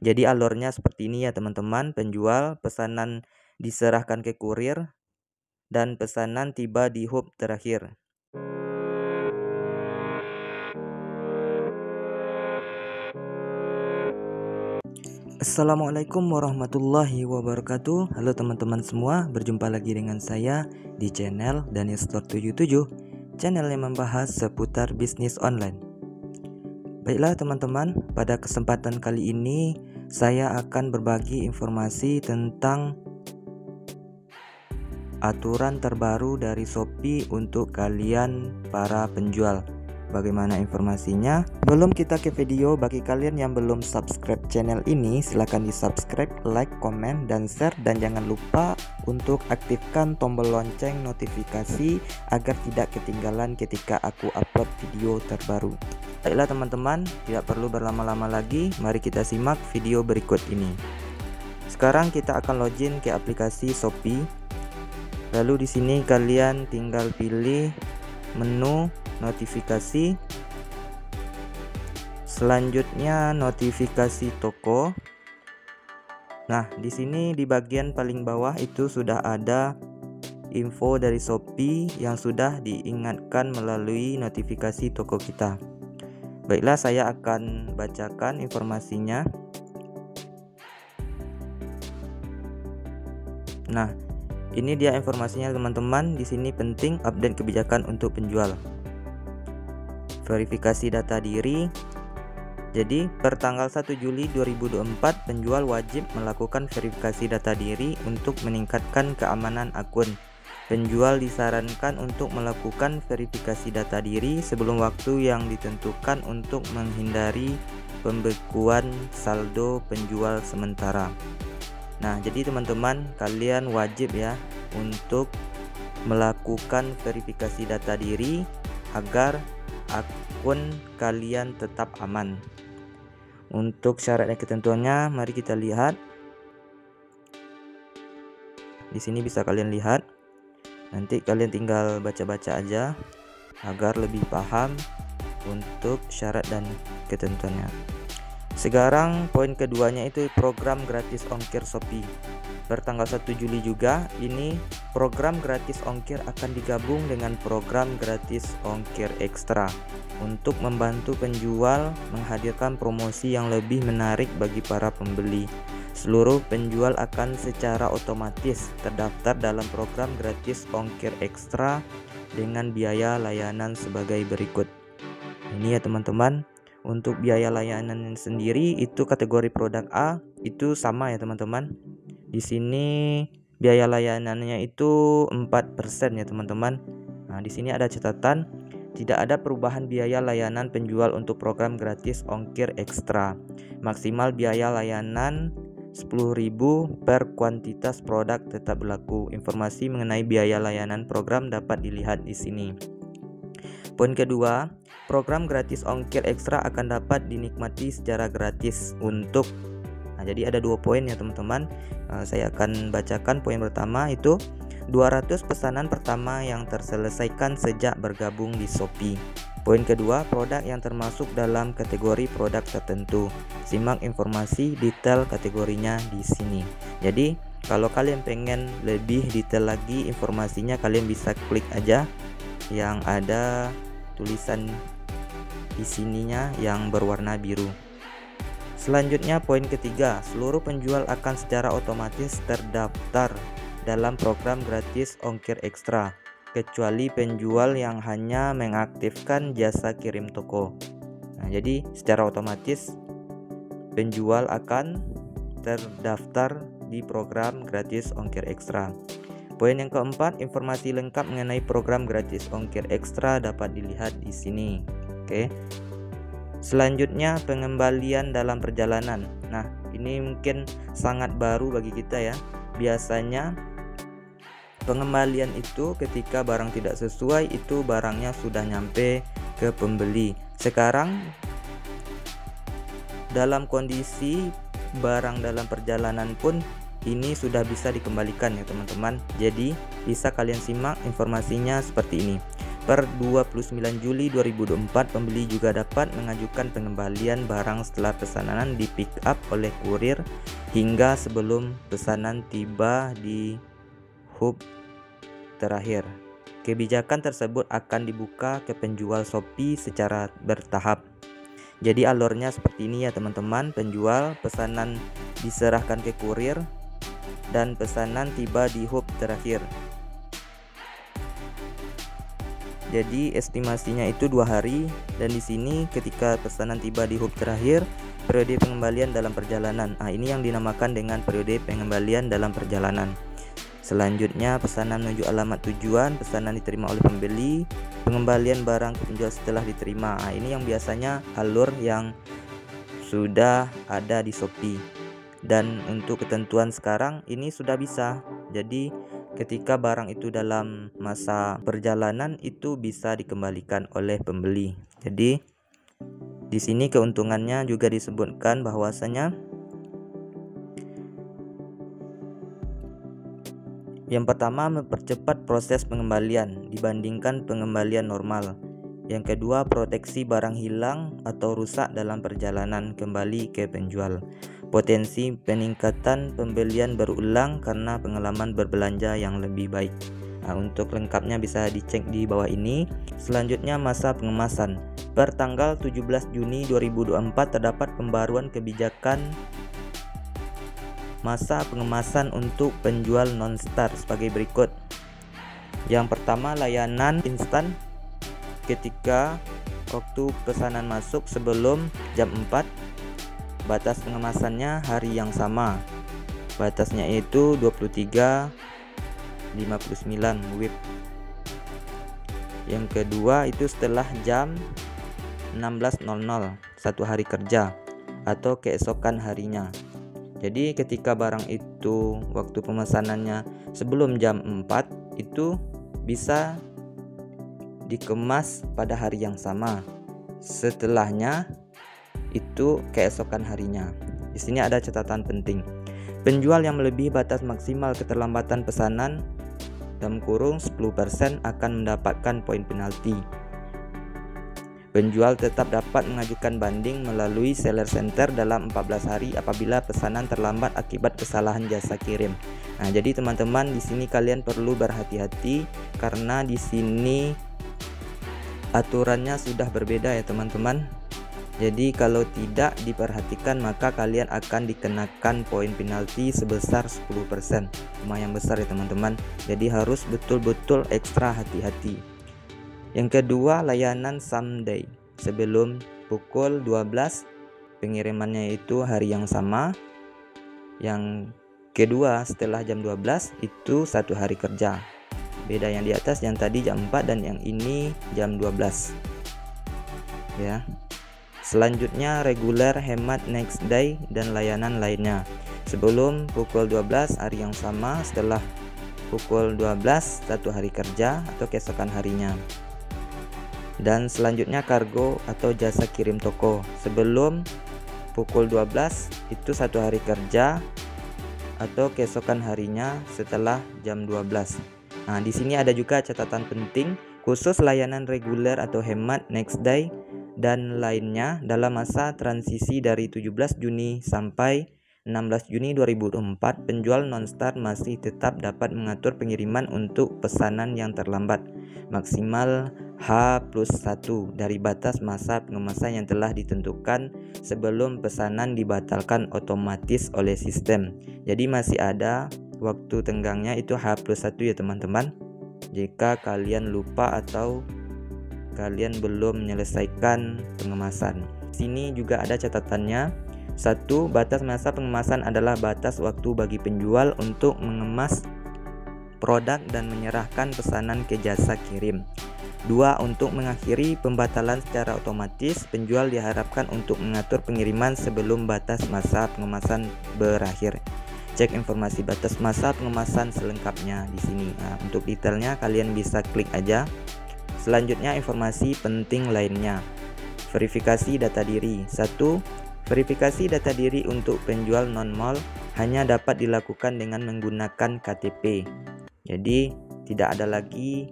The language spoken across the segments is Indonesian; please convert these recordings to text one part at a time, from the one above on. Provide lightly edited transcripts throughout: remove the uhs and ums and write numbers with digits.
Jadi alurnya seperti ini ya teman-teman. Penjual, pesanan diserahkan ke kurir, dan pesanan tiba di hub terakhir. Assalamualaikum warahmatullahi wabarakatuh. Halo teman-teman semua, berjumpa lagi dengan saya di channel Daniel Store 77, channel yang membahas seputar bisnis online. Baiklah teman-teman, pada kesempatan kali ini saya akan berbagi informasi tentang aturan terbaru dari Shopee untuk kalian para penjual. Bagaimana informasinya? Sebelum kita ke video, bagi kalian yang belum subscribe channel ini, silahkan di subscribe, like, komen, dan share. Dan jangan lupa untuk aktifkan tombol lonceng notifikasi agar tidak ketinggalan ketika aku upload video terbaru. Baiklah teman-teman, tidak perlu berlama-lama lagi, mari kita simak video berikut ini. Sekarang kita akan login ke aplikasi Shopee. Lalu di sini kalian tinggal pilih menu notifikasi. Selanjutnya notifikasi toko. Nah, di sini di bagian paling bawah itu sudah ada info dari Shopee yang sudah diingatkan melalui notifikasi toko kita. Baiklah, saya akan bacakan informasinya. Nah, ini dia informasinya teman-teman. Di sini penting update kebijakan untuk penjual. Verifikasi data diri. Jadi per tanggal 1 Juli 2024 penjual wajib melakukan verifikasi data diri untuk meningkatkan keamanan akun. Penjual disarankan untuk melakukan verifikasi data diri sebelum waktu yang ditentukan untuk menghindari pembekuan saldo penjual sementara. Nah, jadi teman-teman, kalian wajib ya untuk melakukan verifikasi data diri agar akun kalian tetap aman. Untuk syarat dan ketentuannya, mari kita lihat. Di sini bisa kalian lihat. Nanti kalian tinggal baca-baca aja agar lebih paham untuk syarat dan ketentuannya. Sekarang poin keduanya itu program gratis ongkir Shopee. Bertanggal 1 Juli juga ini program gratis ongkir akan digabung dengan program gratis ongkir ekstra untuk membantu penjual menghadirkan promosi yang lebih menarik bagi para pembeli. Seluruh penjual akan secara otomatis terdaftar dalam program gratis ongkir ekstra dengan biaya layanan sebagai berikut. Ini ya teman-teman. Untuk biaya layanan sendiri itu kategori produk A itu sama ya teman-teman. Di sini biaya layanannya itu 4% ya teman-teman. Nah, di sini ada catatan, tidak ada perubahan biaya layanan penjual untuk program gratis ongkir ekstra. Maksimal biaya layanan 10.000 per kuantitas produk tetap berlaku. Informasi mengenai biaya layanan program dapat dilihat di sini. Poin kedua, program gratis ongkir ekstra akan dapat dinikmati secara gratis untuk. Nah, jadi ada 2 poin ya teman-teman. Saya akan bacakan poin pertama itu 200 pesanan pertama yang terselesaikan sejak bergabung di Shopee. Poin kedua, produk yang termasuk dalam kategori produk tertentu. Simak informasi detail kategorinya di sini. Jadi kalau kalian pengen lebih detail lagi informasinya, kalian bisa klik aja yang ada tulisan di sininya yang berwarna biru. Selanjutnya poin ketiga, seluruh penjual akan secara otomatis terdaftar dalam program gratis ongkir ekstra, kecuali penjual yang hanya mengaktifkan jasa kirim toko. Nah, jadi secara otomatis penjual akan terdaftar di program gratis ongkir ekstra. Poin yang keempat, informasi lengkap mengenai program gratis ongkir ekstra dapat dilihat di sini. Oke. Selanjutnya pengembalian dalam perjalanan. Nah, ini mungkin sangat baru bagi kita ya. Biasanya pengembalian itu ketika barang tidak sesuai, itu barangnya sudah nyampe ke pembeli. Sekarang dalam kondisi barang dalam perjalanan pun ini sudah bisa dikembalikan ya teman-teman. Jadi bisa kalian simak informasinya seperti ini. Per 29 Juli 2024, pembeli juga dapat mengajukan pengembalian barang setelah pesanan di pick up oleh kurir hingga sebelum pesanan tiba di hub terakhir. Kebijakan tersebut akan dibuka ke penjual Shopee secara bertahap. Jadi alurnya seperti ini ya teman-teman, penjual, pesanan diserahkan ke kurir, dan pesanan tiba di hub terakhir. Jadi estimasinya itu 2 hari, dan di sini ketika pesanan tiba di hub terakhir, periode pengembalian dalam perjalanan. Ini yang dinamakan dengan periode pengembalian dalam perjalanan. Selanjutnya pesanan menuju alamat tujuan, pesanan diterima oleh pembeli, pengembalian barang ke penjual setelah diterima. Ini yang biasanya alur yang sudah ada di Shopee. Dan untuk ketentuan sekarang ini sudah bisa. Jadi ketika barang itu dalam masa perjalanan itu bisa dikembalikan oleh pembeli. Jadi di sini keuntungannya juga disebutkan bahwasanya yang pertama, mempercepat proses pengembalian dibandingkan pengembalian normal. Yang kedua, proteksi barang hilang atau rusak dalam perjalanan kembali ke penjual. Potensi peningkatan pembelian berulang karena pengalaman berbelanja yang lebih baik. Untuk lengkapnya bisa dicek di bawah ini. Selanjutnya, masa pengemasan. Per tanggal 17 Juni 2024 terdapat pembaruan kebijakan masa pengemasan untuk penjual non-star sebagai berikut. Yang pertama, layanan instan ketika waktu pesanan masuk sebelum jam 4. Batas pengemasannya hari yang sama. Batasnya itu 23.59 WIB. Yang kedua itu setelah jam 16.00 1 hari kerja atau keesokan harinya. Jadi ketika barang itu waktu pemesanannya sebelum jam 4 itu bisa dikemas pada hari yang sama. Setelahnya itu keesokan harinya. Di sini ada catatan penting. Penjual yang melebihi batas maksimal keterlambatan pesanan dalam kurung 10% akan mendapatkan poin penalti. Penjual tetap dapat mengajukan banding melalui seller center dalam 14 hari apabila pesanan terlambat akibat kesalahan jasa kirim. Jadi teman-teman, di sini kalian perlu berhati-hati karena di sini aturannya sudah berbeda ya teman-teman. Jadi kalau tidak diperhatikan maka kalian akan dikenakan poin penalti sebesar 10%. Lumayan besar ya teman-teman. Jadi harus betul-betul ekstra hati-hati. Yang kedua, layanan someday. Sebelum pukul 12, pengirimannya itu hari yang sama. Yang kedua, setelah jam 12 itu 1 hari kerja. Beda yang di atas, yang tadi jam 4 dan yang ini jam 12. Ya. Selanjutnya, reguler, hemat, next day, dan layanan lainnya. Sebelum pukul 12 hari yang sama, setelah pukul 12 1 hari kerja atau keesokan harinya. Dan selanjutnya kargo atau jasa kirim toko. Sebelum pukul 12 itu 1 hari kerja atau keesokan harinya setelah jam 12. Di sini ada juga catatan penting khusus layanan reguler atau hemat, next day, dan lainnya dalam masa transisi dari 17 Juni sampai 16 Juni 2024, penjual non-star masih tetap dapat mengatur pengiriman untuk pesanan yang terlambat maksimal H+1 dari batas masa pengemasan yang telah ditentukan sebelum pesanan dibatalkan otomatis oleh sistem. Jadi masih ada waktu tenggangnya itu H+1 ya teman-teman. Jika kalian lupa atau kalian belum menyelesaikan pengemasan. Sini juga ada catatannya. 1. Batas masa pengemasan adalah batas waktu bagi penjual untuk mengemas produk dan menyerahkan pesanan ke jasa kirim. 2. Untuk mengakhiri pembatalan secara otomatis, penjual diharapkan untuk mengatur pengiriman sebelum batas masa pengemasan berakhir. Cek informasi batas masa pengemasan selengkapnya di sini. Untuk detailnya kalian bisa klik aja. Selanjutnya, informasi penting lainnya. Verifikasi data diri. 1. Verifikasi data diri untuk penjual non-mall hanya dapat dilakukan dengan menggunakan KTP. Jadi tidak ada lagi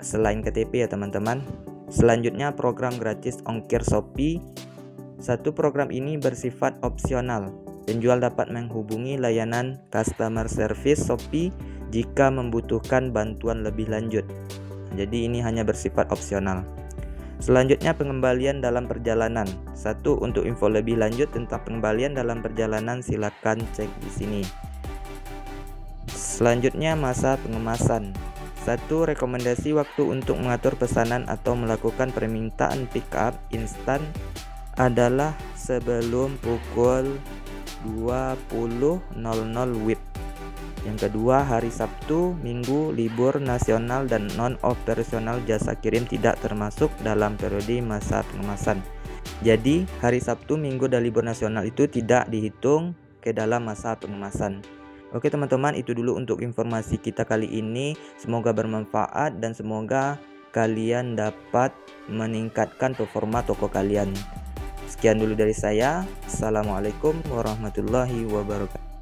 selain KTP ya teman-teman. Selanjutnya program gratis ongkir Shopee. Satu program ini bersifat opsional. Penjual dapat menghubungi layanan customer service Shopee jika membutuhkan bantuan lebih lanjut. Jadi ini hanya bersifat opsional. Selanjutnya pengembalian dalam perjalanan. Satu, untuk info lebih lanjut tentang pengembalian dalam perjalanan silakan cek di sini. Selanjutnya masa pengemasan. Satu, rekomendasi waktu untuk mengatur pesanan atau melakukan permintaan pick up instan adalah sebelum pukul 20.00 WIB. Yang kedua, hari Sabtu, Minggu, libur nasional dan non-operasional jasa kirim tidak termasuk dalam periode masa pengemasan. Jadi, hari Sabtu, Minggu, dan libur nasional itu tidak dihitung ke dalam masa pengemasan. Oke teman-teman, itu dulu untuk informasi kita kali ini. Semoga bermanfaat dan semoga kalian dapat meningkatkan performa toko kalian. Sekian dulu dari saya. Assalamualaikum warahmatullahi wabarakatuh.